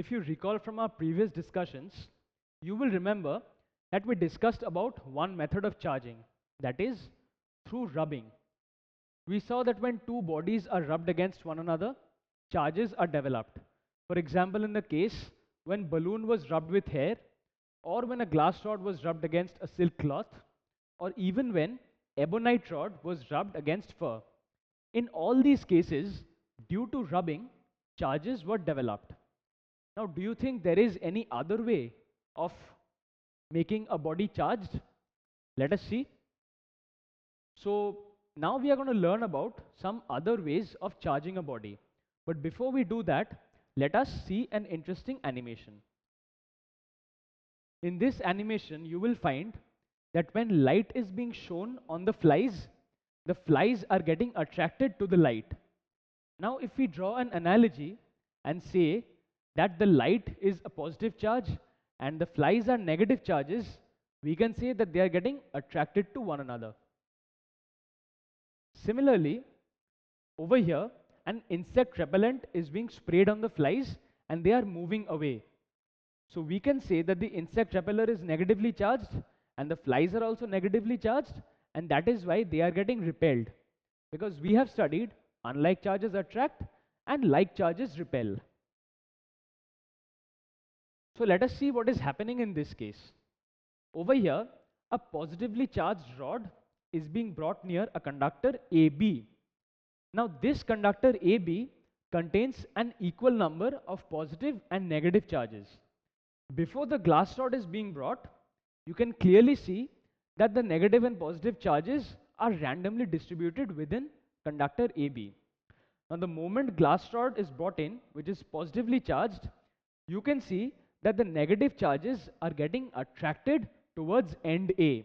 If you recall from our previous discussions, you will remember that we discussed about one method of charging, that is through rubbing. We saw that when two bodies are rubbed against one another, charges are developed. For example, in the case when balloon was rubbed with hair, or when a glass rod was rubbed against a silk cloth, or even when ebonite rod was rubbed against fur. In all these cases, due to rubbing, charges were developed. Now, do you think there is any other way of making a body charged? Let us see. So, now we are going to learn about some other ways of charging a body. But before we do that, let us see an interesting animation. In this animation, you will find that when light is being shown on the flies are getting attracted to the light. Now, if we draw an analogy and say that the light is a positive charge and the flies are negative charges, we can say that they are getting attracted to one another. Similarly, over here, an insect repellent is being sprayed on the flies and they are moving away. So we can say that the insect repeller is negatively charged and the flies are also negatively charged, and that is why they are getting repelled. Because we have studied unlike charges attract and like charges repel. So let us see what is happening in this case. Over here, a positively charged rod is being brought near a conductor AB. Now this conductor AB contains an equal number of positive and negative charges. Before the glass rod is being brought, you can clearly see that the negative and positive charges are randomly distributed within conductor AB. Now the moment glass rod is brought in, which is positively charged, you can see that the negative charges are getting attracted towards end A.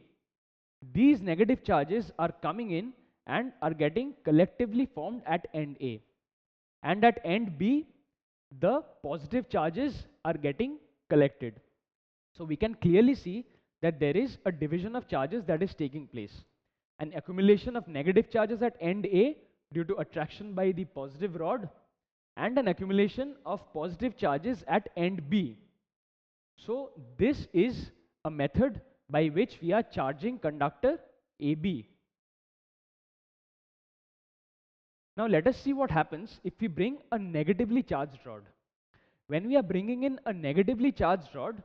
These negative charges are coming in and are getting collectively formed at end A. And at end B, the positive charges are getting collected. So we can clearly see that there is a division of charges that is taking place. An accumulation of negative charges at end A due to attraction by the positive rod, and an accumulation of positive charges at end B. So this is a method by which we are charging conductor AB. Now let us see what happens if we bring a negatively charged rod. When we are bringing in a negatively charged rod,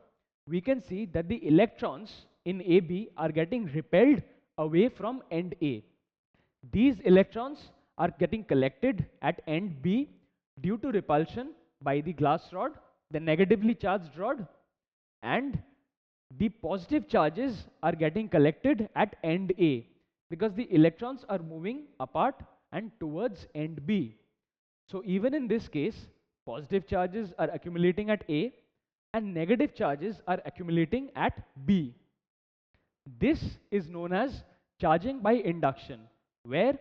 we can see that the electrons in AB are getting repelled away from end A. These electrons are getting collected at end B due to repulsion by the glass rod, the negatively charged rod, and the positive charges are getting collected at end A because the electrons are moving apart and towards end B. So even in this case, positive charges are accumulating at A and negative charges are accumulating at B. This is known as charging by induction, where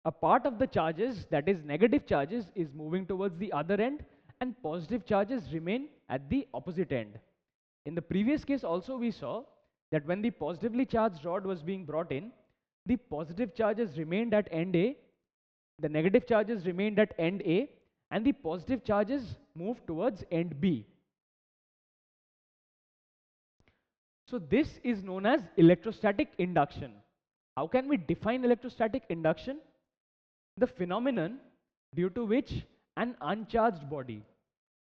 a part of the charges, that is negative charges, is moving towards the other end and positive charges remain at the opposite end. In the previous case also we saw that when the positively charged rod was being brought in, the positive charges remained at end A, the negative charges remained at end A, and the positive charges moved towards end B. So this is known as electrostatic induction. How can we define electrostatic induction? The phenomenon due to which an uncharged body,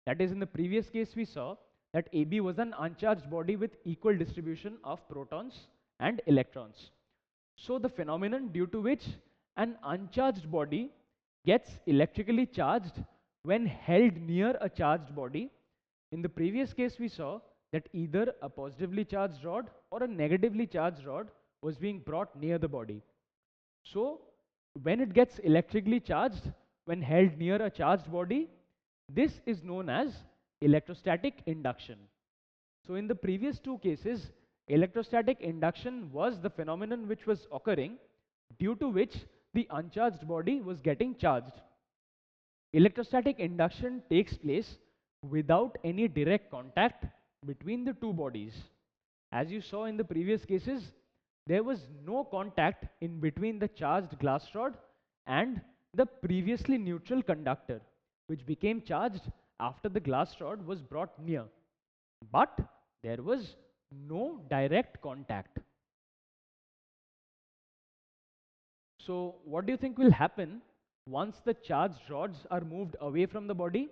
that is in the previous case we saw that AB was an uncharged body with equal distribution of protons and electrons. So the phenomenon due to which an uncharged body gets electrically charged when held near a charged body. In the previous case we saw that either a positively charged rod or a negatively charged rod was being brought near the body. So when it gets electrically charged when held near a charged body, this is known as electrostatic induction. So in the previous two cases, electrostatic induction was the phenomenon which was occurring due to which the uncharged body was getting charged. Electrostatic induction takes place without any direct contact between the two bodies. As you saw in the previous cases, there was no contact in between the charged glass rod and the previously neutral conductor, which became charged after the glass rod was brought near, but there was no direct contact. So what do you think will happen once the charged rods are moved away from the body?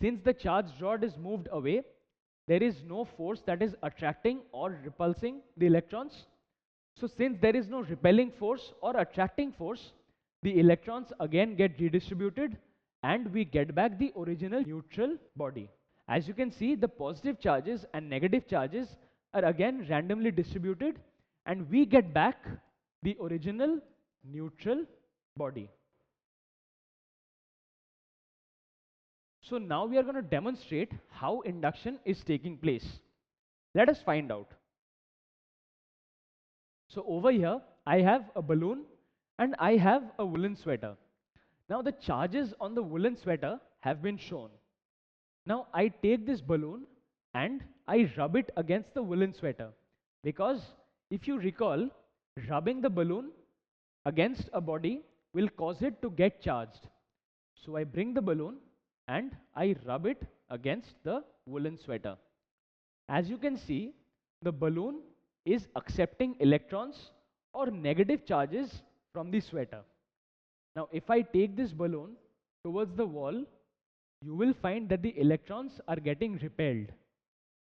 Since the charged rod is moved away, there is no force that is attracting or repulsing the electrons. So since there is no repelling force or attracting force, the electrons again get redistributed and we get back the original neutral body. As you can see, the positive charges and negative charges are again randomly distributed and we get back the original neutral body. So now we are going to demonstrate how induction is taking place. Let us find out. So over here, I have a balloon and I have a woolen sweater. Now the charges on the woolen sweater have been shown. Now I take this balloon and I rub it against the woolen sweater, because if you recall, rubbing the balloon against a body will cause it to get charged. So I bring the balloon and I rub it against the woolen sweater. As you can see, the balloon is accepting electrons or negative charges from the sweater. Now if I take this balloon towards the wall, you will find that the electrons are getting repelled.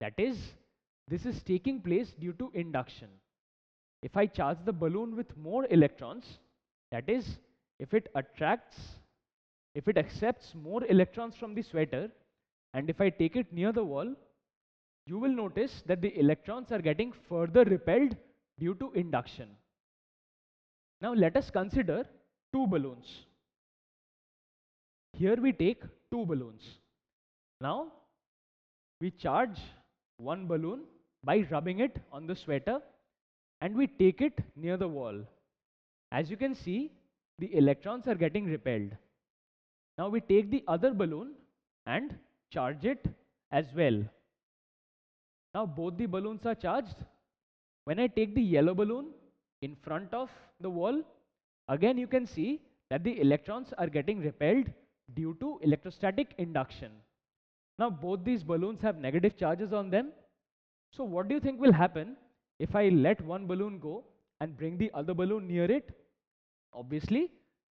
That is, this is taking place due to induction. If I charge the balloon with more electrons, that is, if it accepts more electrons from the sweater, and if I take it near the wall, you will notice that the electrons are getting further repelled due to induction. Now let us consider two balloons. Here we take two balloons. Now we charge one balloon by rubbing it on the sweater and we take it near the wall. As you can see, the electrons are getting repelled. Now we take the other balloon and charge it as well. Now both the balloons are charged. When I take the yellow balloon in front of the wall, again you can see that the electrons are getting repelled due to electrostatic induction. Now both these balloons have negative charges on them. So what do you think will happen if I let one balloon go and bring the other balloon near it? Obviously,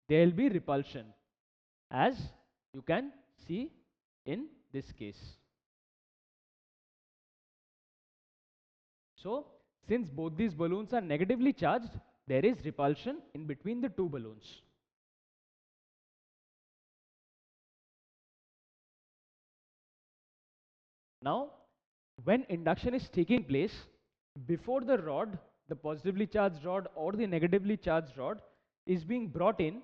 there will be repulsion, as you can see in this case. So since both these balloons are negatively charged, there is repulsion in between the two balloons. Now, when induction is taking place, before the rod, the positively charged rod or the negatively charged rod is being brought in,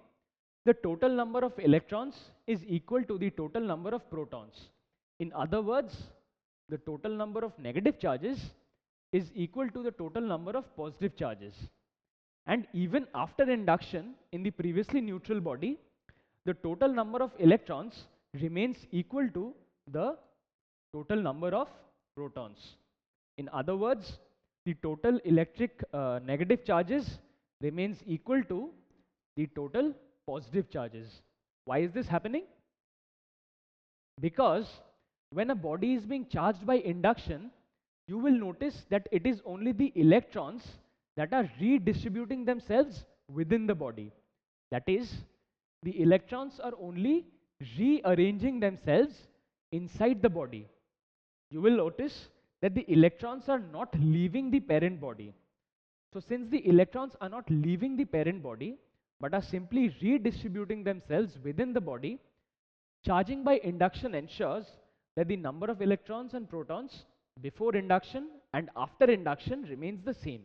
the total number of electrons is equal to the total number of protons. In other words, the total number of negative charges is equal to the total number of positive charges. And even after induction in the previously neutral body, the total number of electrons remains equal to the total number of protons. In other words, the total electric negative charges remains equal to the total positive charges. Why is this happening? Because when a body is being charged by induction, you will notice that it is only the electrons that are redistributing themselves within the body. That is, the electrons are only rearranging themselves inside the body. You will notice that the electrons are not leaving the parent body. So since the electrons are not leaving the parent body, but are simply redistributing themselves within the body, charging by induction ensures that the number of electrons and protons before induction and after induction remains the same.